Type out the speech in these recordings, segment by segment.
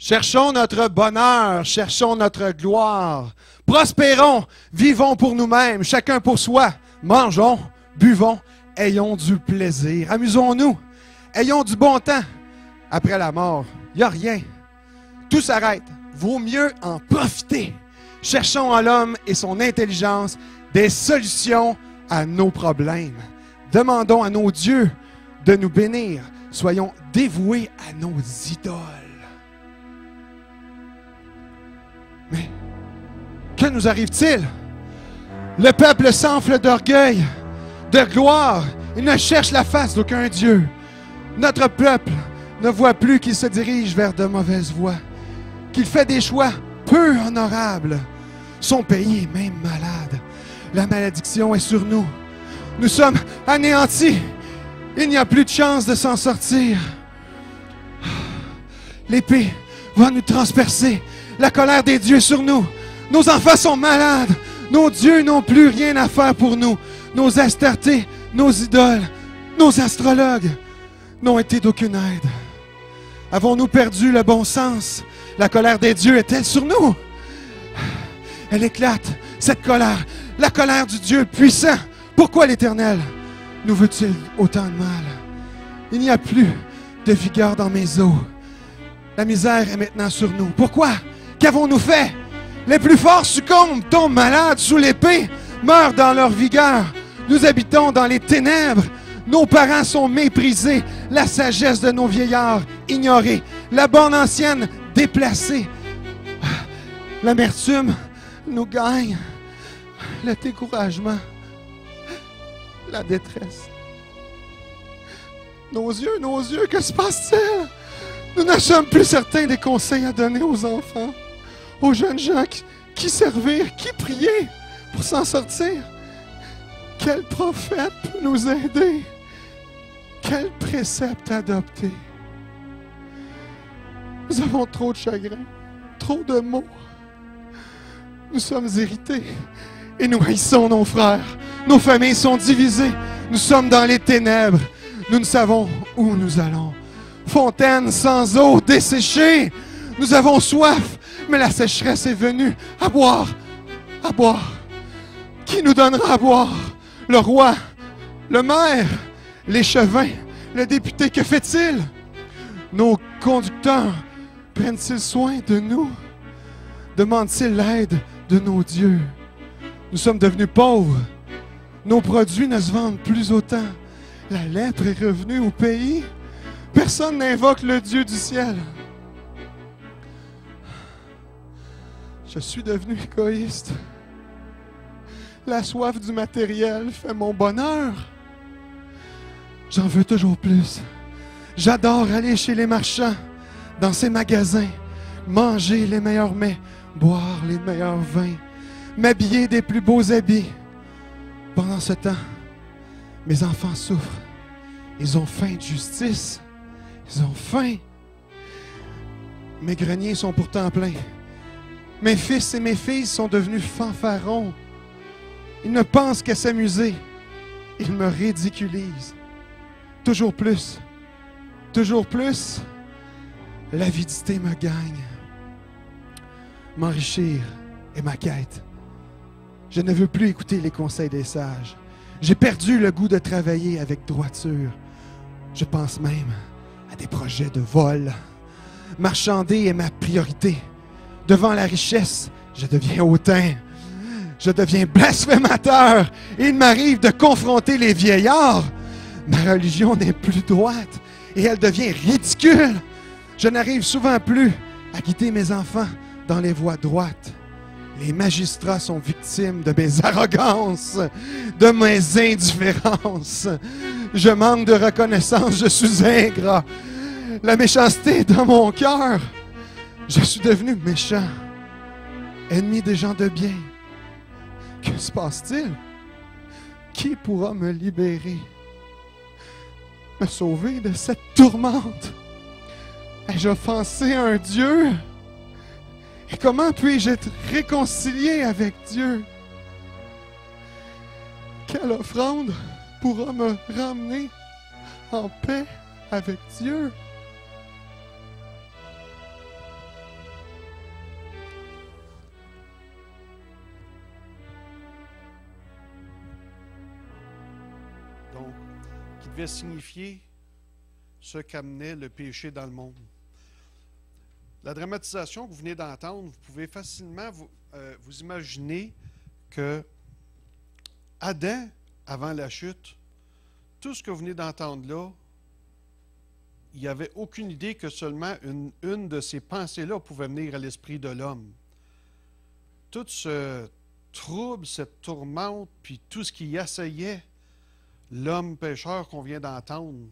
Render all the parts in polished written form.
Cherchons notre bonheur, cherchons notre gloire. Prospérons, vivons pour nous-mêmes, chacun pour soi. Mangeons, buvons, ayons du plaisir. Amusons-nous, ayons du bon temps. Après la mort, il n'y a rien. Tout s'arrête. Vaut mieux en profiter. Cherchons en l'homme et son intelligence des solutions à nos problèmes. Demandons à nos dieux de nous bénir. Soyons dévoués à nos idoles. Mais que nous arrive-t-il? Le peuple s'enfle d'orgueil, de gloire. Il ne cherche la face d'aucun Dieu. Notre peuple ne voit plus qu'il se dirige vers de mauvaises voies, qu'il fait des choix peu honorables. Son pays est même malade. La malédiction est sur nous. Nous sommes anéantis. Il n'y a plus de chance de s'en sortir. L'épée va nous transpercer. La colère des dieux est sur nous. Nos enfants sont malades. Nos dieux n'ont plus rien à faire pour nous. Nos Astartés, nos idoles, nos astrologues n'ont été d'aucune aide. Avons-nous perdu le bon sens? La colère des dieux est-elle sur nous? Elle éclate, cette colère, la colère du Dieu puissant. Pourquoi l'Éternel nous veut-il autant de mal? Il n'y a plus de vigueur dans mes os. La misère est maintenant sur nous. Pourquoi? Qu'avons-nous fait? Les plus forts succombent, tombent malades sous l'épée, meurent dans leur vigueur. Nous habitons dans les ténèbres. Nos parents sont méprisés. La sagesse de nos vieillards ignorée. La bonne ancienne déplacée. L'amertume nous gagne. Le découragement. La détresse. Nos yeux, que se passe-t-il? Nous ne sommes plus certains des conseils à donner aux enfants, aux jeunes gens, qui servir, qui prier pour s'en sortir. Quel prophète peut nous aider? Quel précepte adopter? Nous avons trop de chagrin, trop de maux. Nous sommes irrités et nous haïssons nos frères. Nos familles sont divisées. Nous sommes dans les ténèbres. Nous ne savons où nous allons. Fontaine sans eau, desséchée. Nous avons soif, mais la sécheresse est venue. À boire, à boire. Qui nous donnera à boire? Le roi, le maire, l'échevin, le député, que fait-il? Nos conducteurs prennent-ils soin de nous? Demandent-ils l'aide de nos dieux? Nous sommes devenus pauvres. Nos produits ne se vendent plus autant. La lèpre est revenue au pays. Personne n'invoque le Dieu du ciel. Je suis devenu égoïste. La soif du matériel fait mon bonheur. J'en veux toujours plus. J'adore aller chez les marchands, dans ces magasins, manger les meilleurs mets, boire les meilleurs vins, m'habiller des plus beaux habits. Pendant ce temps, mes enfants souffrent. Ils ont faim de justice. Ils ont faim. Mes greniers sont pourtant pleins. Mes fils et mes filles sont devenus fanfarons. Ils ne pensent qu'à s'amuser. Ils me ridiculisent. Toujours plus. Toujours plus. L'avidité me gagne. M'enrichir est ma quête. Je ne veux plus écouter les conseils des sages. J'ai perdu le goût de travailler avec droiture. Je pense même à des projets de vol. Marchander est ma priorité. Devant la richesse, je deviens hautain. Je deviens blasphémateur. Et il m'arrive de confronter les vieillards. Ma religion n'est plus droite et elle devient ridicule. Je n'arrive souvent plus à guider mes enfants dans les voies droites. Les magistrats sont victimes de mes arrogances, de mes indifférences. Je manque de reconnaissance, je suis ingrat. La méchanceté est dans mon cœur. Je suis devenu méchant, ennemi des gens de bien. Que se passe-t-il? Qui pourra me libérer, me sauver de cette tourmente? Ai-je offensé un Dieu? Et comment puis-je être réconcilié avec Dieu? Quelle offrande pourra me ramener en paix avec Dieu? devait signifier ce qu'amenait le péché dans le monde. La dramatisation que vous venez d'entendre, vous pouvez facilement vous imaginer que Adam, avant la chute, tout ce que vous venez d'entendre là, il n'y avait aucune idée que seulement une de ces pensées-là pouvait venir à l'esprit de l'homme. Tout ce trouble, cette tourmente, puis tout ce qui assaillait l'homme pécheur qu'on vient d'entendre,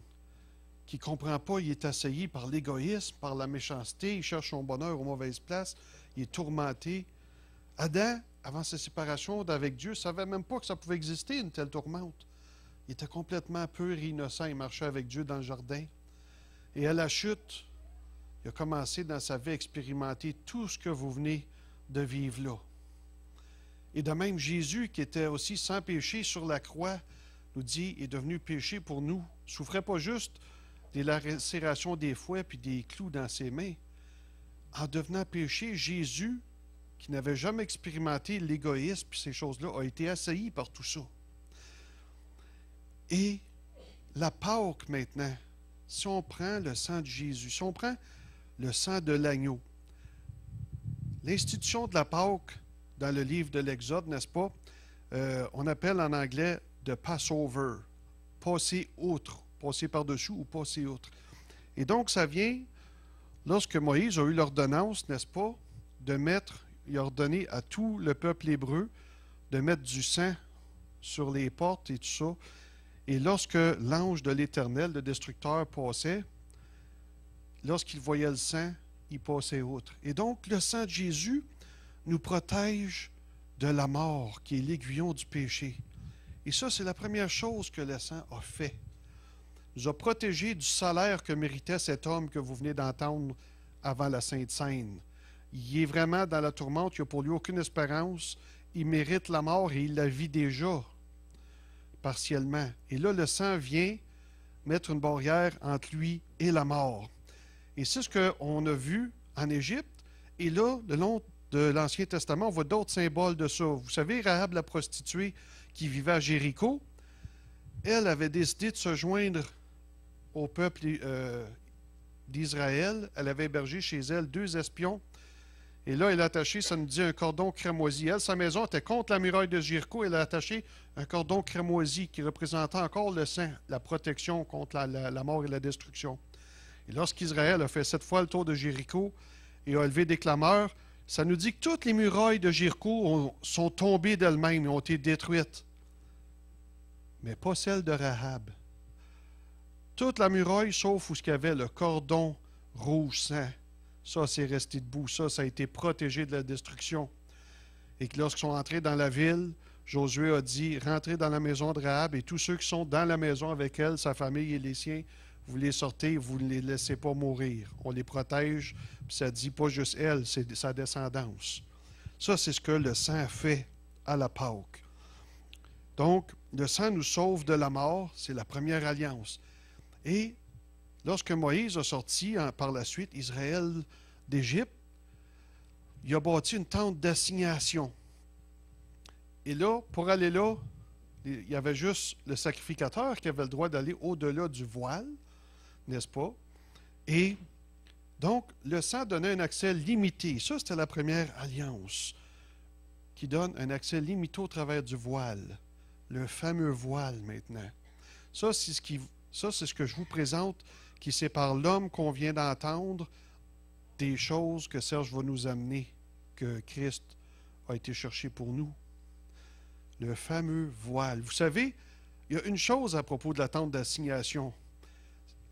qui ne comprend pas, il est assailli par l'égoïsme, par la méchanceté, il cherche son bonheur aux mauvaises places, il est tourmenté. Adam, avant sa séparation avec Dieu, ne savait même pas que ça pouvait exister, une telle tourmente. Il était complètement pur et innocent, il marchait avec Dieu dans le jardin. Et à la chute, il a commencé dans sa vie à expérimenter tout ce que vous venez de vivre là. Et de même, Jésus, qui était aussi sans péché sur la croix, nous dit, est devenu péché pour nous. Il ne souffrait pas juste des lacérations des fouets puis des clous dans ses mains. En devenant péché, Jésus, qui n'avait jamais expérimenté l'égoïsme puis ces choses-là, a été assailli par tout ça. Et la Pâque maintenant, si on prend le sang de Jésus, si on prend le sang de l'agneau, l'institution de la Pâque dans le livre de l'Exode, n'est-ce pas, on appelle en anglais de Passover, passer outre, passer par-dessus ou passer outre. Et donc, ça vient lorsque Moïse a eu l'ordonnance, n'est-ce pas, de mettre, il a ordonné à tout le peuple hébreu de mettre du sang sur les portes et tout ça. Et lorsque l'ange de l'Éternel, le destructeur, passait, lorsqu'il voyait le sang, il passait outre. Et donc, le sang de Jésus nous protège de la mort, qui est l'aiguillon du péché. Et ça, c'est la première chose que le sang a fait. Il nous a protégés du salaire que méritait cet homme que vous venez d'entendre avant la Sainte Seine. Il est vraiment dans la tourmente, il n'y a pour lui aucune espérance. Il mérite la mort et il la vit déjà, partiellement. Et là, le sang vient mettre une barrière entre lui et la mort. Et c'est ce qu'on a vu en Égypte. Et là, le long de l'Ancien Testament, on voit d'autres symboles de ça. Vous savez, Rahab, la prostituée qui vivait à Jéricho, elle avait décidé de se joindre au peuple d'Israël. Elle avait hébergé chez elle 2 espions. Et là, elle a attaché, ça nous dit, un cordon cramoisi. Elle, sa maison était contre la muraille de Jéricho. Elle a attaché un cordon cramoisi qui représentait encore le sang, la protection contre la mort et la destruction. Et lorsqu'Israël a fait 7 fois le tour de Jéricho et a élevé des clameurs, ça nous dit que toutes les murailles de Jéricho sont tombées d'elles-mêmes et ont été détruites. Mais pas celles de Rahab. Toute la muraille, sauf où il y avait le cordon rouge sang. Ça, c'est resté debout. Ça a été protégé de la destruction. Et que lorsqu'ils sont entrés dans la ville, Josué a dit, rentrez dans la maison de Rahab et tous ceux qui sont dans la maison avec elle, sa famille et les siens, vous les sortez, vous ne les laissez pas mourir. On les protège, puis ça dit pas juste elle, c'est sa descendance. Ça, c'est ce que le sang fait à la Pâque. Donc, le sang nous sauve de la mort, c'est la première alliance. Et lorsque Moïse a sorti par la suite Israël d'Égypte, il a bâti une tente d'assignation. Et là, pour aller là, il y avait juste le sacrificateur qui avait le droit d'aller au-delà du voile, n'est-ce pas? Et donc, le sang donnait un accès limité. Ça, c'était la première alliance qui donne un accès limité au travers du voile. Le fameux voile, maintenant. Ça, c'est ce que je vous présente, qui sépare l'homme qu'on vient d'entendre des choses que Serge va nous amener, que Christ a été cherché pour nous. Le fameux voile. Vous savez, il y a une chose à propos de la tente d'assignation.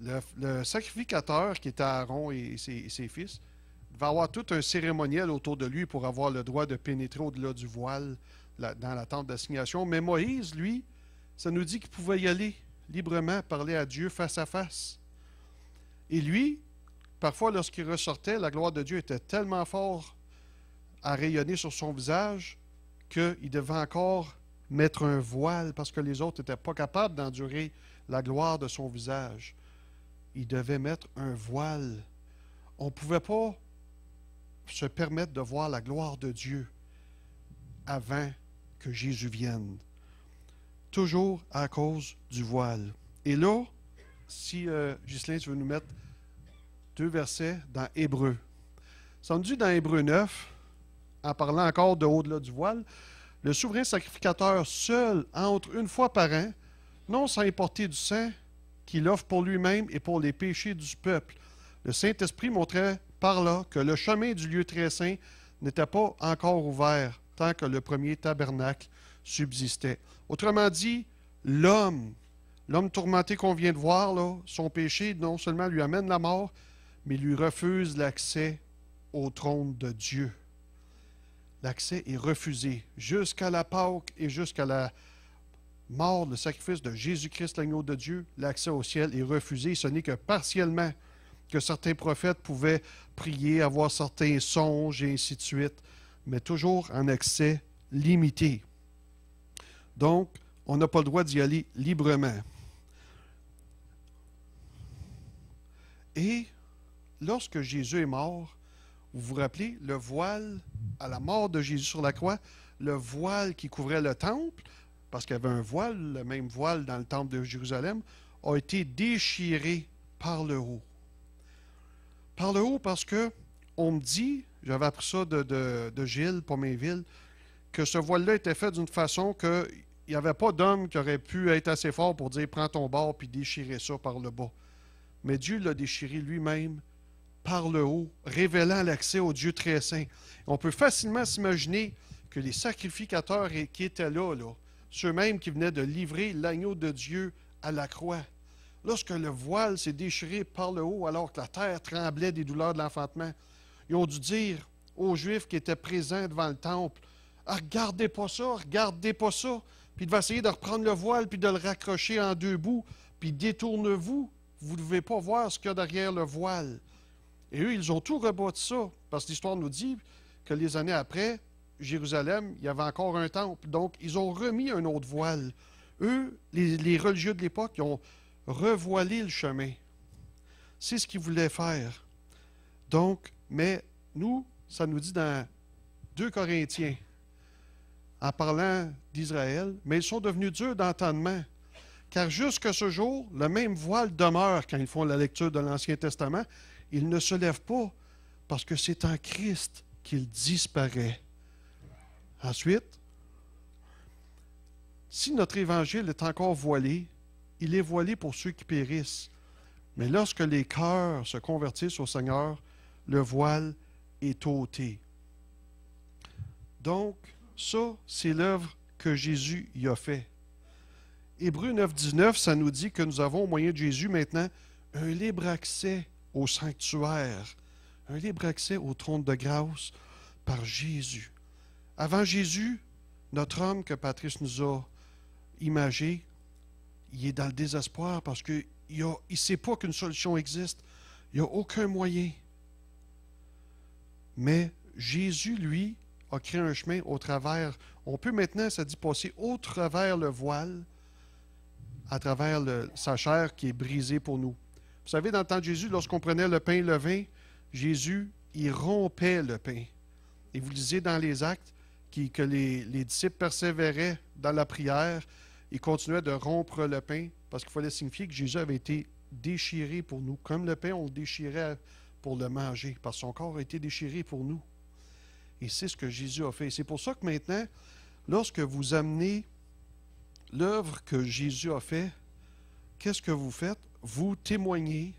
Le sacrificateur, qui était Aaron et ses fils, va avoir tout un cérémoniel autour de lui pour avoir le droit de pénétrer au-delà du voile dans la tente d'assignation. Mais Moïse, lui, ça nous dit qu'il pouvait y aller librement, parler à Dieu face à face. Et lui, parfois, lorsqu'il ressortait, la gloire de Dieu était tellement fort à rayonner sur son visage qu'il devait encore mettre un voile parce que les autres n'étaient pas capables d'endurer la gloire de son visage. Il devait mettre un voile. On ne pouvait pas se permettre de voir la gloire de Dieu avant que Jésus vienne. Toujours à cause du voile. Et là, si Ghislain, tu veux nous mettre 2 versets dans Hébreux. Ça nous dit dans Hébreux 9, en parlant encore de au-delà du voile, le souverain sacrificateur seul entre une fois par an, non sans importer du sang qu'il offre pour lui-même et pour les péchés du peuple. Le Saint-Esprit montrait par là que le chemin du lieu très saint n'était pas encore ouvert tant que le premier tabernacle subsistait. Autrement dit, l'homme tourmenté qu'on vient de voir, là, son péché non seulement lui amène la mort, mais lui refuse l'accès au trône de Dieu. L'accès est refusé jusqu'à la Pâque et jusqu'à la mort, le sacrifice de Jésus-Christ, l'agneau de Dieu. L'accès au ciel est refusé. Ce n'est que partiellement que certains prophètes pouvaient prier, avoir certains songes et ainsi de suite, mais toujours en accès limité. Donc, on n'a pas le droit d'y aller librement. Et lorsque Jésus est mort, vous vous rappelez, le voile, à la mort de Jésus sur la croix, le voile qui couvrait le temple, parce qu'il y avait un voile, le même voile dans le temple de Jérusalem, a été déchiré par le haut. Par le haut parce que on me dit, j'avais appris ça de Gilles Pomainville, que ce voile-là était fait d'une façon qu'il n'y avait pas d'homme qui aurait pu être assez fort pour dire « prends ton bord » puis déchirer ça par le bas. Mais Dieu l'a déchiré lui-même par le haut, révélant l'accès au Dieu très saint. On peut facilement s'imaginer que les sacrificateurs qui étaient là, ceux-mêmes qui venaient de livrer l'agneau de Dieu à la croix, lorsque le voile s'est déchiré par le haut alors que la terre tremblait des douleurs de l'enfantement, ils ont dû dire aux Juifs qui étaient présents devant le temple, « Regardez pas ça, regardez pas ça. » Puis il va essayer de reprendre le voile puis de le raccrocher en 2 bouts, puis détourne-vous. Vous ne devez pas voir ce qu'il y a derrière le voile. Et eux, ils ont tout rebâti ça, parce que l'histoire nous dit que les années après, Jérusalem, il y avait encore un temple. Donc, ils ont remis un autre voile. Eux, les religieux de l'époque, ils ont revoilé le chemin. C'est ce qu'ils voulaient faire. Donc, mais nous, ça nous dit dans 2 Corinthiens, en parlant d'Israël, mais ils sont devenus durs d'entendement. Car jusqu'à ce jour, le même voile demeure quand ils font la lecture de l'Ancien Testament. Il ne se lève pas parce que c'est en Christ qu'il disparaît. Ensuite, si notre évangile est encore voilé, il est voilé pour ceux qui périssent. Mais lorsque les cœurs se convertissent au Seigneur, le voile est ôté. Donc, ça, c'est l'œuvre que Jésus y a fait. Hébreux 9, 19, ça nous dit que nous avons, au moyen de Jésus, maintenant, un libre accès au sanctuaire, un libre accès au trône de grâce par Jésus. Avant Jésus, notre homme que Patrice nous a imagé, il est dans le désespoir parce qu'il ne sait pas qu'une solution existe. Il n'y a aucun moyen. Mais Jésus, lui, a créé un chemin au travers. On peut maintenant, ça dit, passer au travers le voile, à travers sa chair qui est brisée pour nous. Vous savez, dans le temps de Jésus, lorsqu'on prenait le pain et le vin, Jésus, il rompait le pain. Et vous lisez dans les Actes que les disciples persévéraient dans la prière et continuaient de rompre le pain parce qu'il fallait signifier que Jésus avait été déchiré pour nous. Comme le pain, on le déchirait pour le manger, parce que son corps a été déchiré pour nous. Et c'est ce que Jésus a fait. C'est pour ça que maintenant, lorsque vous amenez l'œuvre que Jésus a fait, qu'est-ce que vous faites? Vous témoignez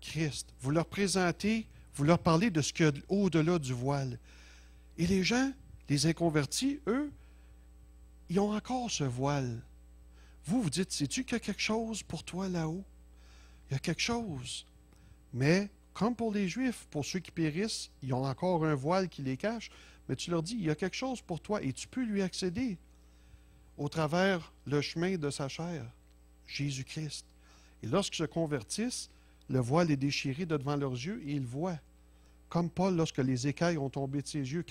Christ. Vous leur présentez, vous leur parlez de ce qu'il y a au-delà du voile. Et les gens, les inconvertis, eux, ils ont encore ce voile. Vous dites, sais-tu qu'il y a quelque chose pour toi là-haut? Il y a quelque chose. Mais, comme pour les Juifs, pour ceux qui périssent, ils ont encore un voile qui les cache. Mais tu leur dis, il y a quelque chose pour toi et tu peux lui accéder au travers le chemin de sa chair, Jésus-Christ. Et lorsqu'ils se convertissent, le voile est déchiré de devant leurs yeux et ils voient. Comme Paul, lorsque les écailles ont tombé de ses yeux.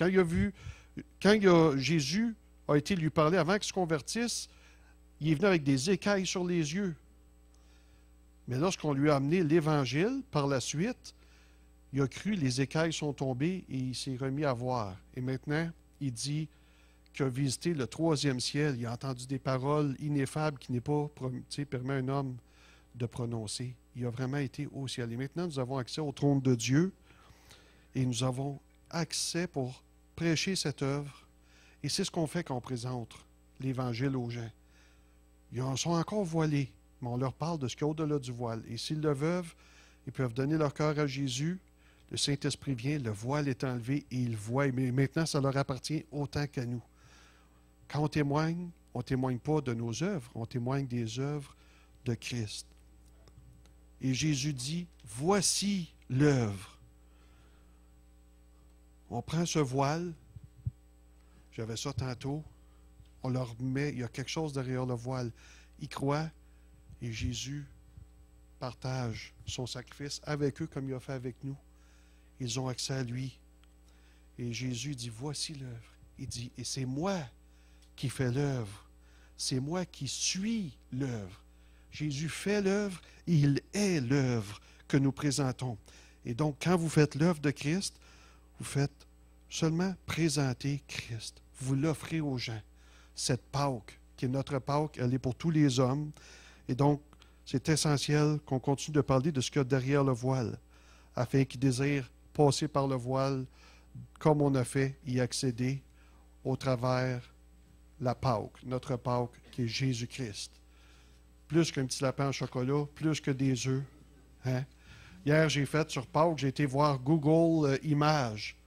Jésus a été lui parler avant qu'il se convertisse, il est venu avec des écailles sur les yeux. Mais lorsqu'on lui a amené l'Évangile, par la suite, il a cru, les écailles sont tombées et il s'est remis à voir. Et maintenant, il dit qui a visité le troisième ciel. Il a entendu des paroles ineffables qui n'est pas permis à un homme de prononcer. Il a vraiment été au ciel. Et maintenant, nous avons accès au trône de Dieu et nous avons accès pour prêcher cette œuvre. Et c'est ce qu'on fait quand on présente l'Évangile aux gens. Ils sont encore voilés, mais on leur parle de ce qu'il y a au-delà du voile. Et s'ils le veulent, ils peuvent donner leur cœur à Jésus. Le Saint-Esprit vient, le voile est enlevé et ils voient. Mais maintenant, ça leur appartient autant qu'à nous. Quand on ne témoigne pas de nos œuvres, on témoigne des œuvres de Christ. Et Jésus dit, voici l'œuvre. On prend ce voile, j'avais ça tantôt, on leur met, il y a quelque chose derrière le voile. Ils croient et Jésus partage son sacrifice avec eux comme il a fait avec nous. Ils ont accès à lui. Et Jésus dit, voici l'œuvre. Il dit, et c'est moi qui fais l'œuvre. C'est moi qui suis l'œuvre. Jésus fait l'œuvre et il est l'œuvre que nous présentons. Et donc, quand vous faites l'œuvre de Christ, vous faites seulement présenter Christ. Vous l'offrez aux gens. Cette Pâque, qui est notre Pâque, elle est pour tous les hommes. Et donc, c'est essentiel qu'on continue de parler de ce qu'il y a derrière le voile, afin qu'ils désirent passer par le voile, comme on a fait, y accéder au travers la Pâque, notre Pâque, qui est Jésus-Christ. Plus qu'un petit lapin au chocolat, plus que des œufs. Hein? Hier, j'ai fait sur Pâques, j'ai été voir Google Images.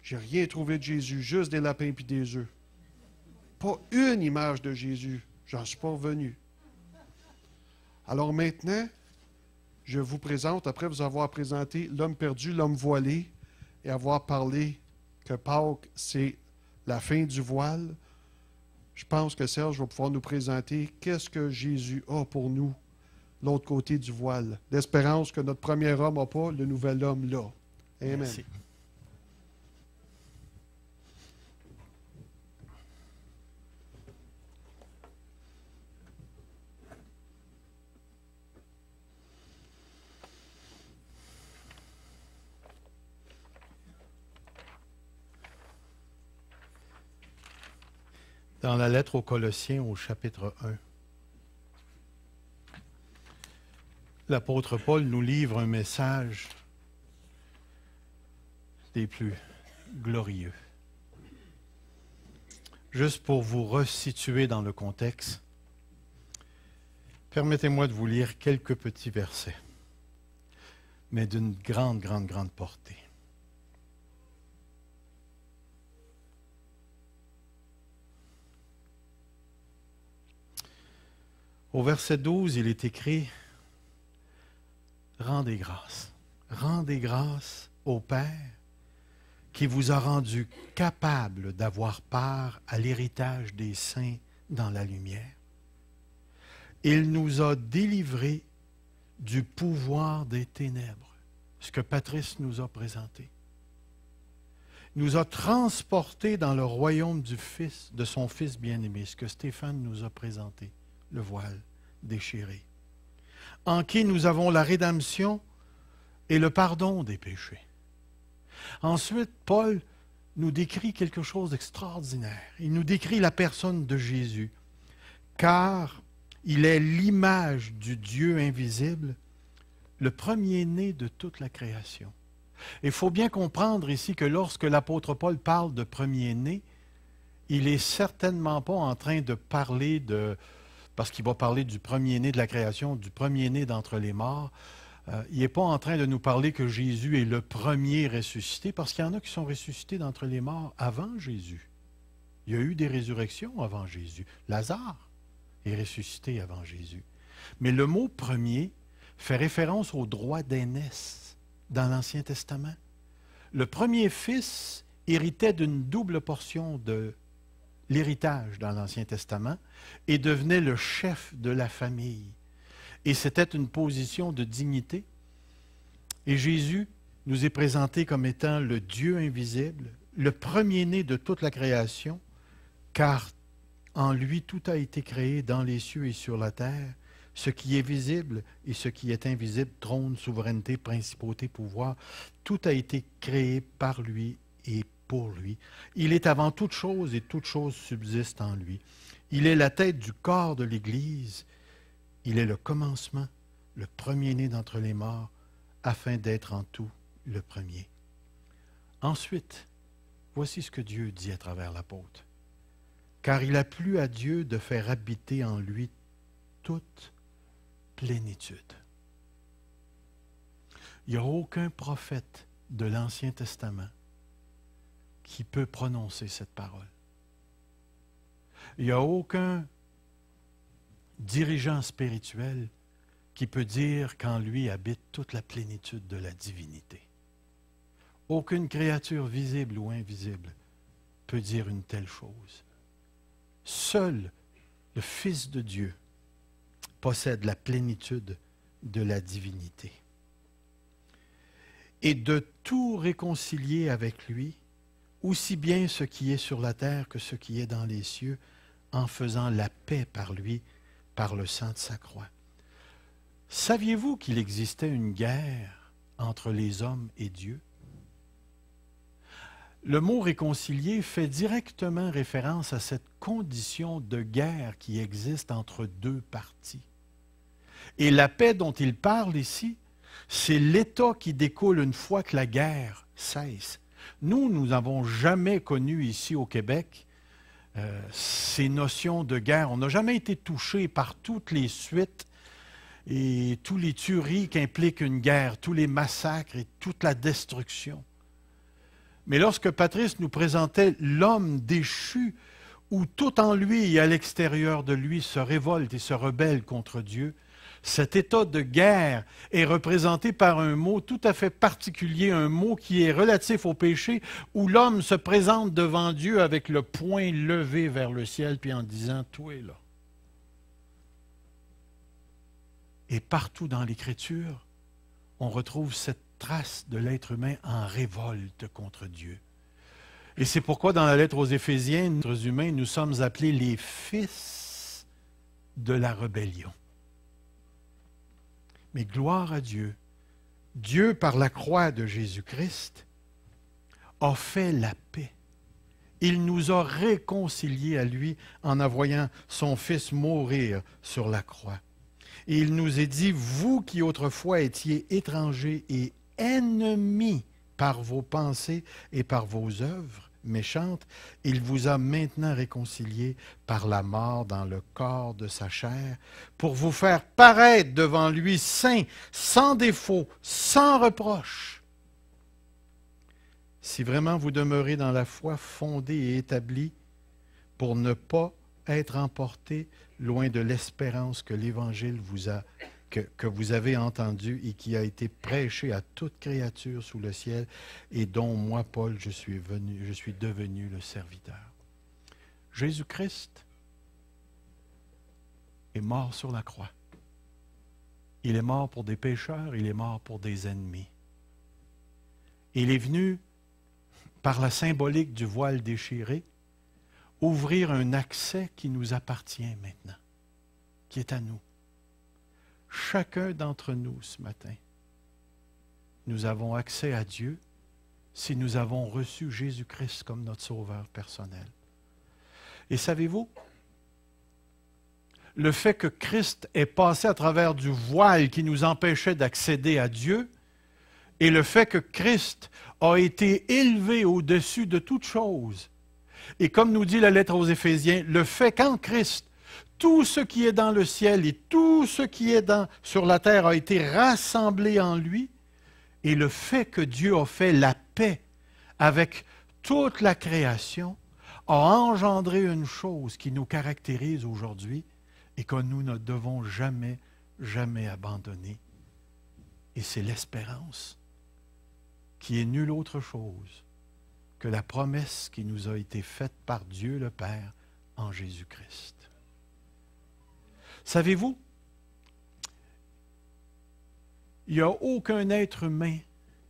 J'ai rien trouvé de Jésus, juste des lapins et des œufs. Pas une image de Jésus. J'en suis pas revenu. Alors maintenant, je vous présente, après vous avoir présenté l'homme perdu, l'homme voilé, et avoir parlé que Pâques, c'est la fin du voile, je pense que Serge va pouvoir nous présenter qu'est-ce que Jésus a pour nous, l'autre côté du voile. L'espérance que notre premier homme n'a pas, le nouvel homme l'a. Amen. Merci. Dans la lettre aux Colossiens, au chapitre 1, l'apôtre Paul nous livre un message des plus glorieux. Juste pour vous resituer dans le contexte, permettez-moi de vous lire quelques petits versets, mais d'une grande, grande, grande portée. Au verset 12, il est écrit « Rendez grâce au Père qui vous a rendu capable d'avoir part à l'héritage des saints dans la lumière. Il nous a délivrés du pouvoir des ténèbres, ce que Patrice nous a présenté. Il nous a transportés dans le royaume de son Fils bien-aimé, ce que Stéphane nous a présenté. Le voile déchiré, en qui nous avons la rédemption et le pardon des péchés. » Ensuite, Paul nous décrit quelque chose d'extraordinaire. Il nous décrit la personne de Jésus, car il est l'image du Dieu invisible, le premier-né de toute la création. Il faut bien comprendre ici que lorsque l'apôtre Paul parle de premier-né, il n'est certainement pas en train de parler de... parce qu'il va parler du premier-né de la création, du premier-né d'entre les morts. Il n'est pas en train de nous parler que Jésus est le premier ressuscité, parce qu'il y en a qui sont ressuscités d'entre les morts avant Jésus. Il y a eu des résurrections avant Jésus. Lazare est ressuscité avant Jésus. Mais le mot « premier » fait référence au droit d'aînesse dans l'Ancien Testament. Le premier fils héritait d'une double portion de l'héritage dans l'Ancien Testament et devenait le chef de la famille. Et c'était une position de dignité. Et Jésus nous est présenté comme étant le Dieu invisible, le premier-né de toute la création, car en lui tout a été créé dans les cieux et sur la terre, ce qui est visible et ce qui est invisible, trône, souveraineté, principauté, pouvoir, tout a été créé par lui et pour lui. Il est avant toute chose et toute chose subsiste en lui. Il est la tête du corps de l'Église. Il est le commencement, le premier-né d'entre les morts, afin d'être en tout le premier. Ensuite, voici ce que Dieu dit à travers l'apôtre. Car il a plu à Dieu de faire habiter en lui toute plénitude. Il n'y a aucun prophète de l'Ancien Testament qui peut prononcer cette parole. Il n'y a aucun dirigeant spirituel qui peut dire qu'en lui habite toute la plénitude de la divinité. Aucune créature visible ou invisible peut dire une telle chose. Seul le Fils de Dieu possède la plénitude de la divinité. Et de tout réconcilier avec lui, aussi bien ce qui est sur la terre que ce qui est dans les cieux, en faisant la paix par lui, par le sang de sa croix. Saviez-vous qu'il existait une guerre entre les hommes et Dieu? Le mot réconcilier fait directement référence à cette condition de guerre qui existe entre deux parties. Et la paix dont il parle ici, c'est l'état qui découle une fois que la guerre cesse. Nous n'avons jamais connu ici au Québec ces notions de guerre. On n'a jamais été touchés par toutes les suites et tous les tueries qu'implique une guerre, tous les massacres et toute la destruction. Mais lorsque Patrice nous présentait l'homme déchu, où tout en lui et à l'extérieur de lui se révolte et se rebelle contre Dieu, cet état de guerre est représenté par un mot tout à fait particulier, un mot qui est relatif au péché, où l'homme se présente devant Dieu avec le poing levé vers le ciel, puis en disant « Toi là ». Et partout dans l'Écriture, on retrouve cette trace de l'être humain en révolte contre Dieu. Et c'est pourquoi dans la lettre aux Éphésiens, nous, êtres humains, nous sommes appelés les fils de la rébellion. Mais gloire à Dieu, Dieu par la croix de Jésus-Christ a fait la paix. Il nous a réconciliés à lui en envoyant son Fils mourir sur la croix. Et il nous est dit, vous qui autrefois étiez étrangers et ennemis par vos pensées et par vos œuvres méchantes, il vous a maintenant réconciliés par la mort dans le corps de sa chair, pour vous faire paraître devant lui saint, sans défaut, sans reproche. Si vraiment vous demeurez dans la foi fondée et établie, pour ne pas être emporté loin de l'espérance que l'Évangile que vous avez entendu et qui a été prêché à toute créature sous le ciel et dont moi, Paul, je suis devenu le serviteur. Jésus-Christ est mort sur la croix. Il est mort pour des pécheurs, il est mort pour des ennemis. Il est venu, par la symbolique du voile déchiré, ouvrir un accès qui nous appartient maintenant, qui est à nous. Chacun d'entre nous ce matin, nous avons accès à Dieu si nous avons reçu Jésus-Christ comme notre sauveur personnel. Et savez-vous, le fait que Christ est passé à travers du voile qui nous empêchait d'accéder à Dieu, et le fait que Christ a été élevé au-dessus de toute chose, et comme nous dit la lettre aux Éphésiens, le fait qu'en Christ, tout ce qui est dans le ciel et tout ce qui est sur la terre a été rassemblé en lui, et le fait que Dieu a fait la paix avec toute la création a engendré une chose qui nous caractérise aujourd'hui et que nous ne devons jamais, jamais abandonner. Et c'est l'espérance, qui est nulle autre chose que la promesse qui nous a été faite par Dieu le Père en Jésus-Christ. Savez-vous, il n'y a aucun être humain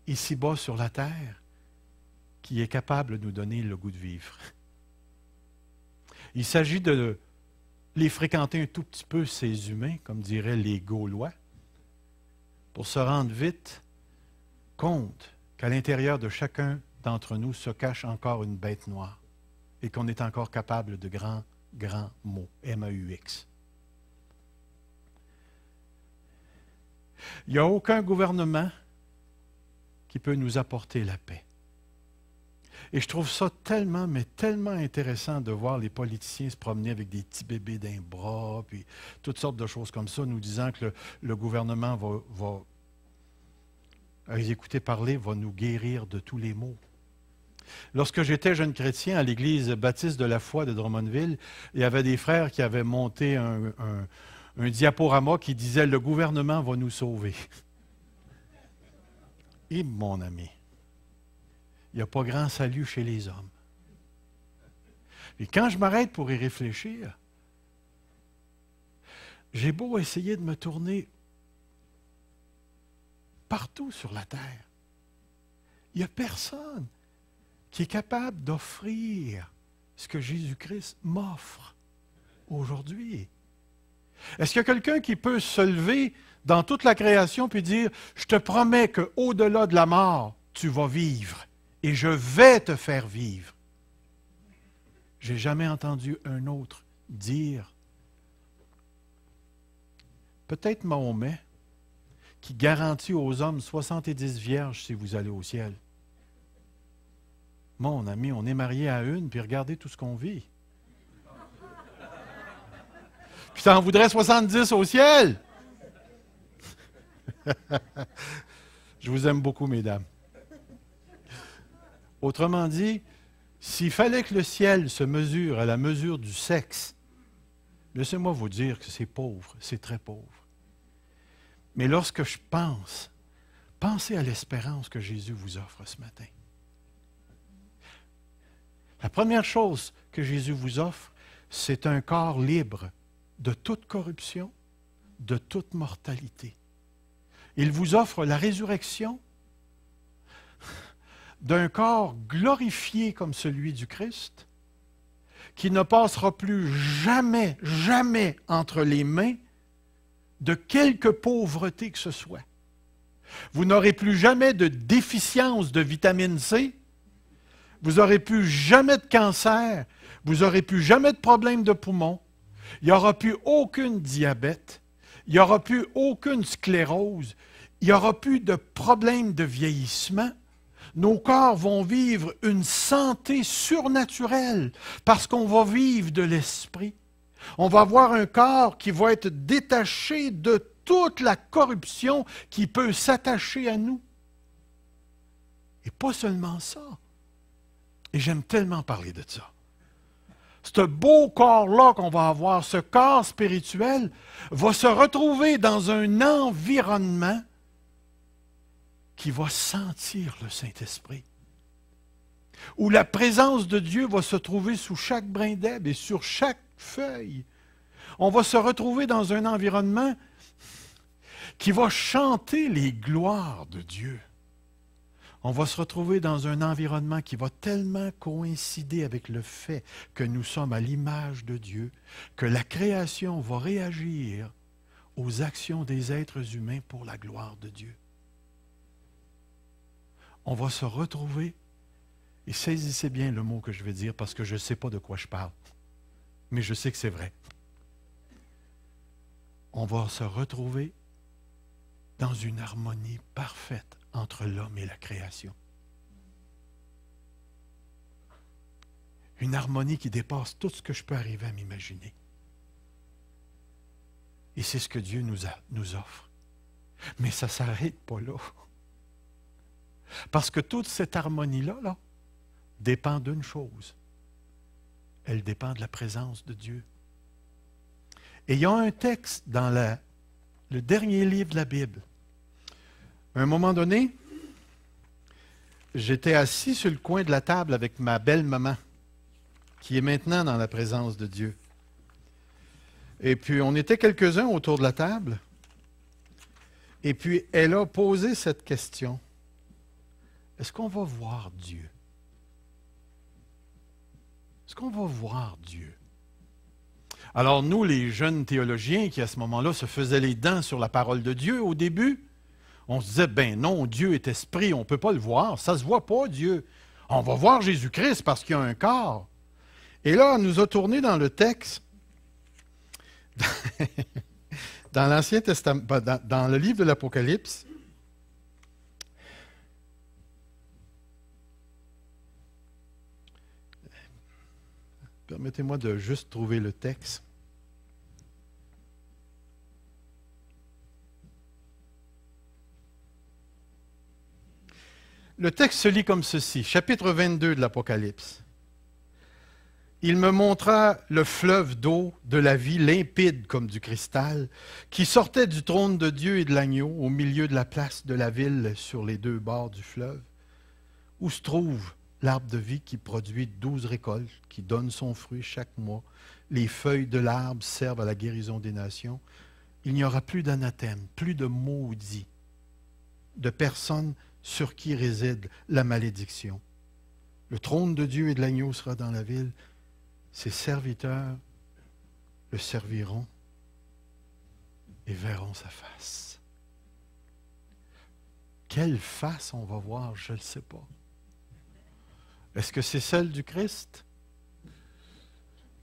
ici-bas sur la terre qui est capable de nous donner le goût de vivre. Il s'agit de les fréquenter un tout petit peu, ces humains, comme diraient les Gaulois, pour se rendre vite compte qu'à l'intérieur de chacun d'entre nous se cache encore une bête noire et qu'on est encore capable de grands mots, M-A-U-X. Il n'y a aucun gouvernement qui peut nous apporter la paix. Et je trouve ça tellement, mais tellement intéressant de voir les politiciens se promener avec des petits bébés d'un bras, puis toutes sortes de choses comme ça, nous disant que le gouvernement va à les écouter parler, va nous guérir de tous les maux. Lorsque j'étais jeune chrétien à l'église baptiste de la foi de Drummondville, il y avait des frères qui avaient monté un diaporama qui disait « Le gouvernement va nous sauver ». Et mon ami, il n'y a pas grand salut chez les hommes. Et quand je m'arrête pour y réfléchir, j'ai beau essayer de me tourner partout sur la terre. Il n'y a personne qui est capable d'offrir ce que Jésus-Christ m'offre aujourd'hui. Est-ce qu'il y a quelqu'un qui peut se lever dans toute la création puis dire « Je te promets qu'au-delà de la mort, tu vas vivre et je vais te faire vivre ». Je n'ai jamais entendu un autre dire, peut-être Mahomet, qui garantit aux hommes 70 vierges si vous allez au ciel. Mon ami, on est marié à une, puis regardez tout ce qu'on vit. Puis ça en voudrait 70 au ciel. Je vous aime beaucoup, mesdames. Autrement dit, s'il fallait que le ciel se mesure à la mesure du sexe, laissez-moi vous dire que c'est pauvre, c'est très pauvre. Mais lorsque je pensez à l'espérance que Jésus vous offre ce matin. La première chose que Jésus vous offre, c'est un corps libre de toute corruption, de toute mortalité. Il vous offre la résurrection d'un corps glorifié comme celui du Christ, qui ne passera plus jamais, jamais entre les mains de quelque pauvreté que ce soit. Vous n'aurez plus jamais de déficience de vitamine C, vous n'aurez plus jamais de cancer, vous n'aurez plus jamais de problème de poumon, il n'y aura plus aucun diabète, il n'y aura plus aucune sclérose, il n'y aura plus de problème de vieillissement. Nos corps vont vivre une santé surnaturelle parce qu'on va vivre de l'esprit. On va avoir un corps qui va être détaché de toute la corruption qui peut s'attacher à nous. Et pas seulement ça. Et j'aime tellement parler de ça. Ce beau corps-là qu'on va avoir, ce corps spirituel, va se retrouver dans un environnement qui va sentir le Saint-Esprit. Où la présence de Dieu va se trouver sous chaque brin d'herbe et sur chaque feuille. On va se retrouver dans un environnement qui va chanter les gloires de Dieu. On va se retrouver dans un environnement qui va tellement coïncider avec le fait que nous sommes à l'image de Dieu, que la création va réagir aux actions des êtres humains pour la gloire de Dieu. On va se retrouver, et saisissez bien le mot que je vais dire parce que je ne sais pas de quoi je parle, mais je sais que c'est vrai. On va se retrouver dans une harmonie parfaite entre l'homme et la création. Une harmonie qui dépasse tout ce que je peux arriver à m'imaginer. Et c'est ce que Dieu nous offre. Mais ça ne s'arrête pas là. Parce que toute cette harmonie-là, dépend d'une chose. Elle dépend de la présence de Dieu. Et il y a un texte dans le dernier livre de la Bible. À un moment donné, j'étais assis sur le coin de la table avec ma belle-maman, qui est maintenant dans la présence de Dieu. Et puis, on était quelques-uns autour de la table. Et puis, elle a posé cette question. Est-ce qu'on va voir Dieu? Est-ce qu'on va voir Dieu? Alors, nous, les jeunes théologiens qui, à ce moment-là, se faisaient les dents sur la parole de Dieu au début, on se disait, ben non, Dieu est esprit, on ne peut pas le voir, ça ne se voit pas, Dieu. On va voir Jésus-Christ parce qu'il y a un corps. Et là, on nous a tourné dans le texte, dans l'Ancien Testament, dans le livre de l'Apocalypse. Permettez-moi de juste trouver le texte. Le texte se lit comme ceci, chapitre 22 de l'Apocalypse. Il me montra le fleuve d'eau de la vie limpide comme du cristal, qui sortait du trône de Dieu et de l'agneau au milieu de la place de la ville sur les deux bords du fleuve, où se trouve l'arbre de vie qui produit 12 récoltes, qui donne son fruit chaque mois. Les feuilles de l'arbre servent à la guérison des nations. Il n'y aura plus d'anathème, plus de maudits, de personnes sur qui réside la malédiction. Le trône de Dieu et de l'agneau sera dans la ville. Ses serviteurs le serviront et verront sa face. Quelle face on va voir, je ne le sais pas. Est-ce que c'est celle du Christ?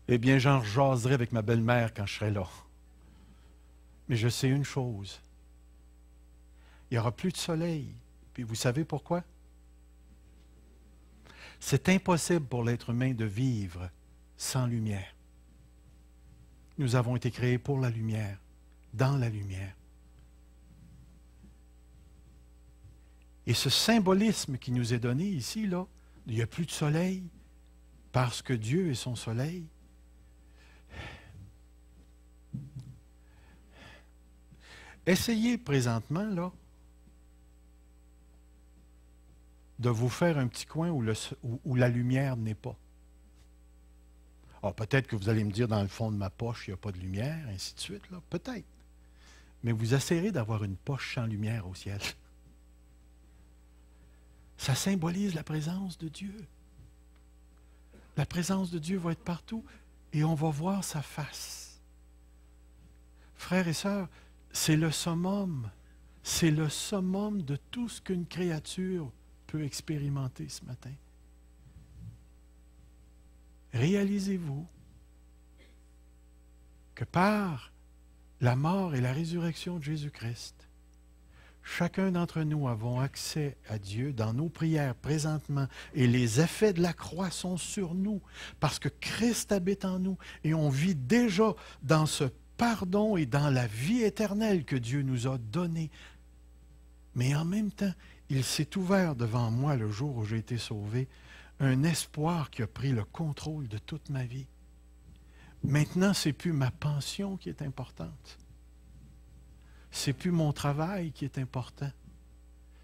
Eh bien, j'en jaserai avec ma belle-mère quand je serai là. Mais je sais une chose. Il n'y aura plus de soleil. Puis vous savez pourquoi? C'est impossible pour l'être humain de vivre sans lumière. Nous avons été créés pour la lumière, dans la lumière. Et ce symbolisme qui nous est donné ici, là, il n'y a plus de soleil parce que Dieu est son soleil. Essayez présentement, là, de vous faire un petit coin où la lumière n'est pas. Alors, peut-être que vous allez me dire, dans le fond de ma poche, il n'y a pas de lumière, ainsi de suite, là. Peut-être. Mais vous essayerez d'avoir une poche sans lumière au ciel. Ça symbolise la présence de Dieu. La présence de Dieu va être partout et on va voir sa face. Frères et sœurs, c'est le summum. C'est le summum de tout ce qu'une créature peut expérimenter ce matin. Réalisez-vous que par la mort et la résurrection de Jésus-Christ, chacun d'entre nous avons accès à Dieu dans nos prières présentement et les effets de la croix sont sur nous parce que Christ habite en nous et on vit déjà dans ce pardon et dans la vie éternelle que Dieu nous a donnée. Mais en même temps, il s'est ouvert devant moi le jour où j'ai été sauvé, un espoir qui a pris le contrôle de toute ma vie. Maintenant, ce n'est plus ma pension qui est importante. Ce n'est plus mon travail qui est important.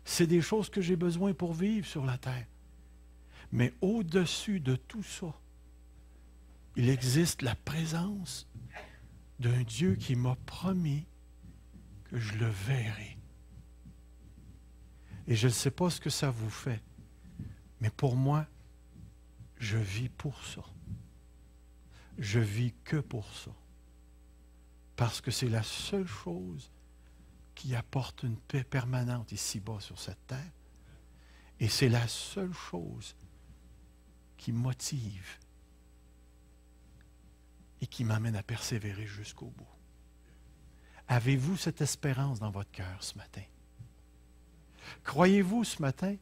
C'est des choses que j'ai besoin pour vivre sur la terre. Mais au-dessus de tout ça, il existe la présence d'un Dieu qui m'a promis que je le verrai. Et je ne sais pas ce que ça vous fait, mais pour moi, je vis pour ça. Je vis que pour ça. Parce que c'est la seule chose qui apporte une paix permanente ici-bas sur cette terre. Et c'est la seule chose qui motive et qui m'amène à persévérer jusqu'au bout. Avez-vous cette espérance dans votre cœur ce matin? Croyez-vous ce matin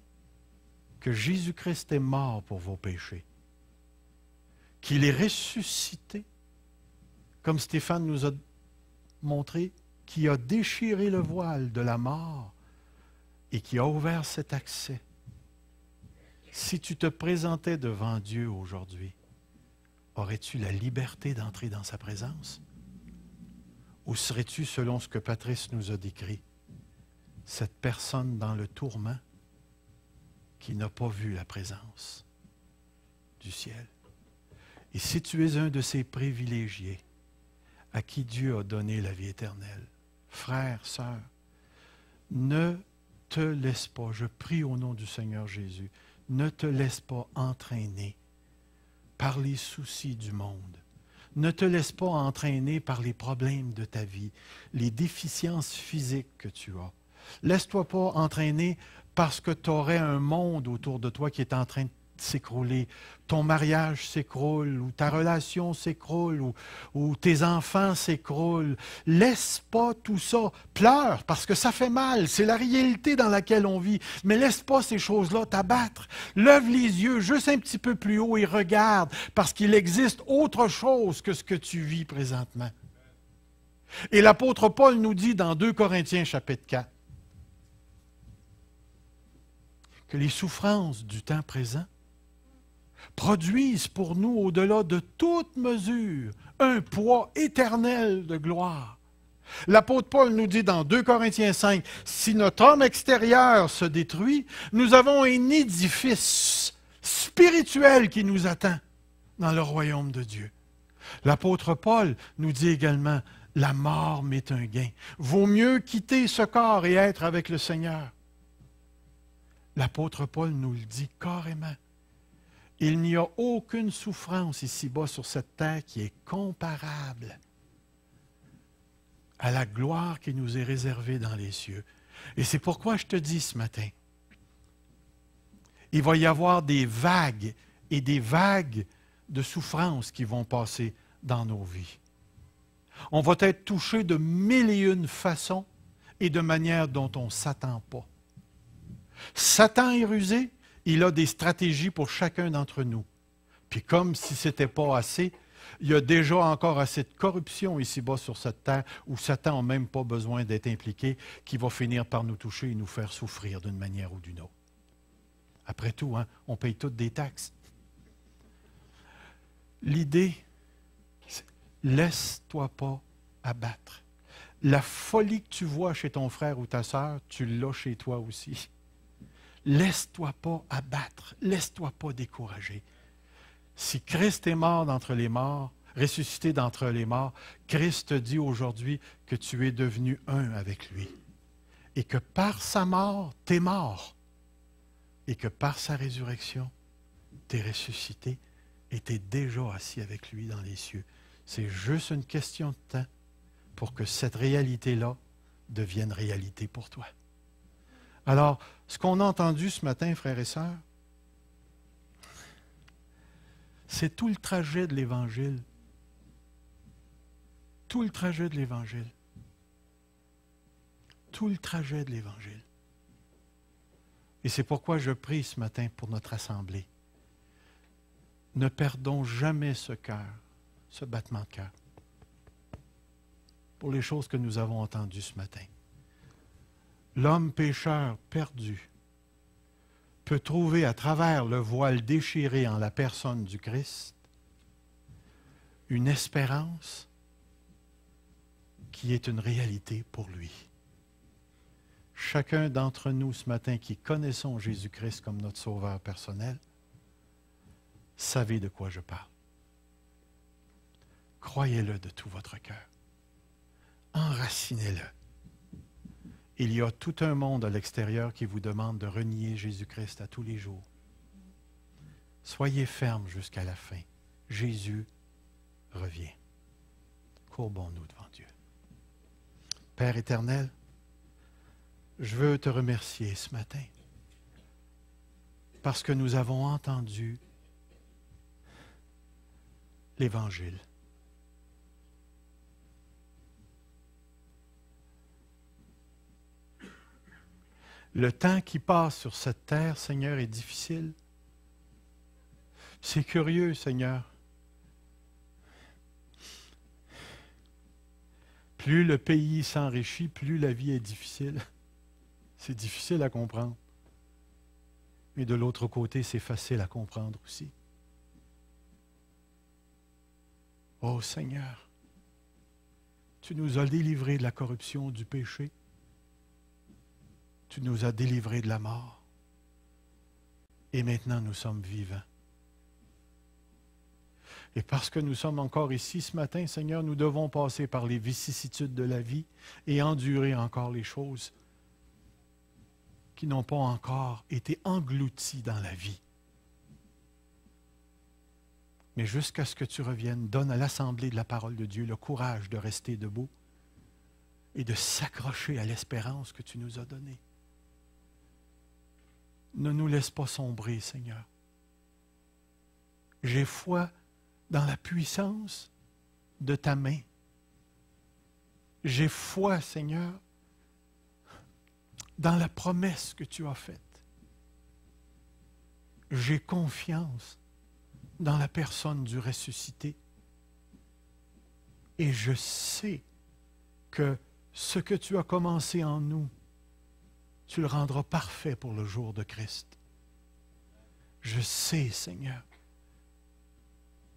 que Jésus-Christ est mort pour vos péchés? Qu'il est ressuscité, comme Stéphane nous a montré, qui a déchiré le voile de la mort et qui a ouvert cet accès. Si tu te présentais devant Dieu aujourd'hui, aurais-tu la liberté d'entrer dans sa présence? Ou serais-tu, selon ce que Patrice nous a décrit, cette personne dans le tourment qui n'a pas vu la présence du ciel? Et si tu es un de ces privilégiés à qui Dieu a donné la vie éternelle, frère, sœur, ne te laisse pas, je prie au nom du Seigneur Jésus, ne te laisse pas entraîner par les soucis du monde. Ne te laisse pas entraîner par les problèmes de ta vie, les déficiences physiques que tu as. Laisse-toi pas entraîner parce que tu aurais un monde autour de toi qui est en train de s'écrouler, ton mariage s'écroule, ou ta relation s'écroule, ou tes enfants s'écroulent. Laisse pas tout ça. Pleure, parce que ça fait mal. C'est la réalité dans laquelle on vit. Mais laisse pas ces choses-là t'abattre. Lève les yeux juste un petit peu plus haut et regarde, parce qu'il existe autre chose que ce que tu vis présentement. Et l'apôtre Paul nous dit dans 2 Corinthiens chapitre 4 que les souffrances du temps présent produisent pour nous, au-delà de toute mesure, un poids éternel de gloire. L'apôtre Paul nous dit dans 2 Corinthiens 5, « Si notre homme extérieur se détruit, nous avons un édifice spirituel qui nous attend dans le royaume de Dieu. » L'apôtre Paul nous dit également, « La mort m'est un gain. Vaut mieux quitter ce corps et être avec le Seigneur. » L'apôtre Paul nous le dit carrément. Il n'y a aucune souffrance ici-bas sur cette terre qui est comparable à la gloire qui nous est réservée dans les cieux. Et c'est pourquoi je te dis ce matin, il va y avoir des vagues et des vagues de souffrance qui vont passer dans nos vies. On va être touché de 1001 façons et de manières dont on ne s'attend pas. Satan est rusé, il a des stratégies pour chacun d'entre nous. Puis comme si ce n'était pas assez, il y a déjà encore assez de corruption ici-bas sur cette terre où Satan n'a même pas besoin d'être impliqué, qui va finir par nous toucher et nous faire souffrir d'une manière ou d'une autre. Après tout, hein, on paye toutes des taxes. L'idée, c'est laisse-toi pas abattre. La folie que tu vois chez ton frère ou ta sœur, tu l'as chez toi aussi. Laisse-toi pas abattre, laisse-toi pas décourager. Si Christ est mort d'entre les morts, ressuscité d'entre les morts, Christ te dit aujourd'hui que tu es devenu un avec lui. Et que par sa mort, tu es mort. Et que par sa résurrection, tu es ressuscité et tu es déjà assis avec lui dans les cieux. C'est juste une question de temps pour que cette réalité-là devienne réalité pour toi. Alors, ce qu'on a entendu ce matin, frères et sœurs, c'est tout le trajet de l'Évangile. Tout le trajet de l'Évangile. Tout le trajet de l'Évangile. Et c'est pourquoi je prie ce matin pour notre assemblée. Ne perdons jamais ce cœur, ce battement de cœur, pour les choses que nous avons entendues ce matin. L'homme pécheur perdu peut trouver à travers le voile déchiré en la personne du Christ une espérance qui est une réalité pour lui. Chacun d'entre nous ce matin qui connaissons Jésus-Christ comme notre sauveur personnel, savez de quoi je parle. Croyez-le de tout votre cœur. Enracinez-le. Il y a tout un monde à l'extérieur qui vous demande de renier Jésus-Christ à tous les jours. Soyez fermes jusqu'à la fin. Jésus revient. Courbons-nous devant Dieu. Père éternel, je veux te remercier ce matin parce que nous avons entendu l'Évangile. Le temps qui passe sur cette terre, Seigneur, est difficile. C'est curieux, Seigneur. Plus le pays s'enrichit, plus la vie est difficile. C'est difficile à comprendre. Mais de l'autre côté, c'est facile à comprendre aussi. Oh Seigneur, tu nous as délivrés de la corruption, du péché. Tu nous as délivrés de la mort. Et maintenant, nous sommes vivants. Et parce que nous sommes encore ici ce matin, Seigneur, nous devons passer par les vicissitudes de la vie et endurer encore les choses qui n'ont pas encore été englouties dans la vie. Mais jusqu'à ce que tu reviennes, donne à l'assemblée de la parole de Dieu le courage de rester debout et de s'accrocher à l'espérance que tu nous as donnée. Ne nous laisse pas sombrer, Seigneur. J'ai foi dans la puissance de ta main. J'ai foi, Seigneur, dans la promesse que tu as faite. J'ai confiance dans la personne du ressuscité. Et je sais que ce que tu as commencé en nous, tu le rendras parfait pour le jour de Christ. Je sais, Seigneur,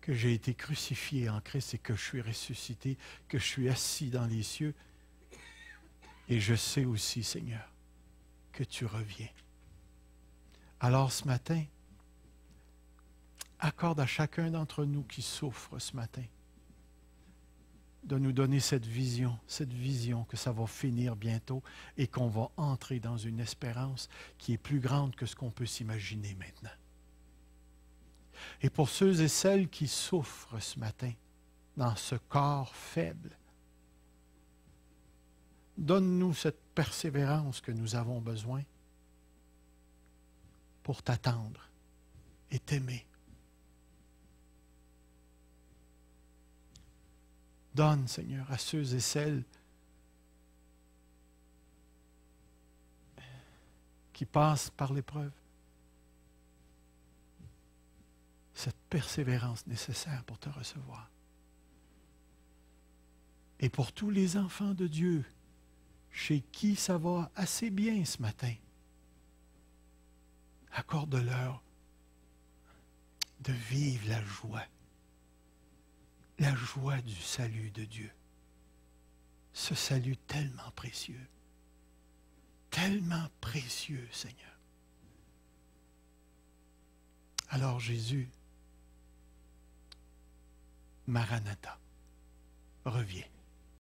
que j'ai été crucifié en Christ et que je suis ressuscité, que je suis assis dans les cieux. Et je sais aussi, Seigneur, que tu reviens. Alors ce matin, accorde à chacun d'entre nous qui souffre ce matin de nous donner cette vision que ça va finir bientôt et qu'on va entrer dans une espérance qui est plus grande que ce qu'on peut s'imaginer maintenant. Et pour ceux et celles qui souffrent ce matin dans ce corps faible, donne-nous cette persévérance que nous avons besoin pour t'attendre et t'aimer. Donne, Seigneur, à ceux et celles qui passent par l'épreuve cette persévérance nécessaire pour te recevoir. Et pour tous les enfants de Dieu, chez qui ça va assez bien ce matin, accorde-leur de vivre la joie du salut de Dieu. Ce salut tellement précieux, Seigneur. Alors Jésus, Maranatha, reviens.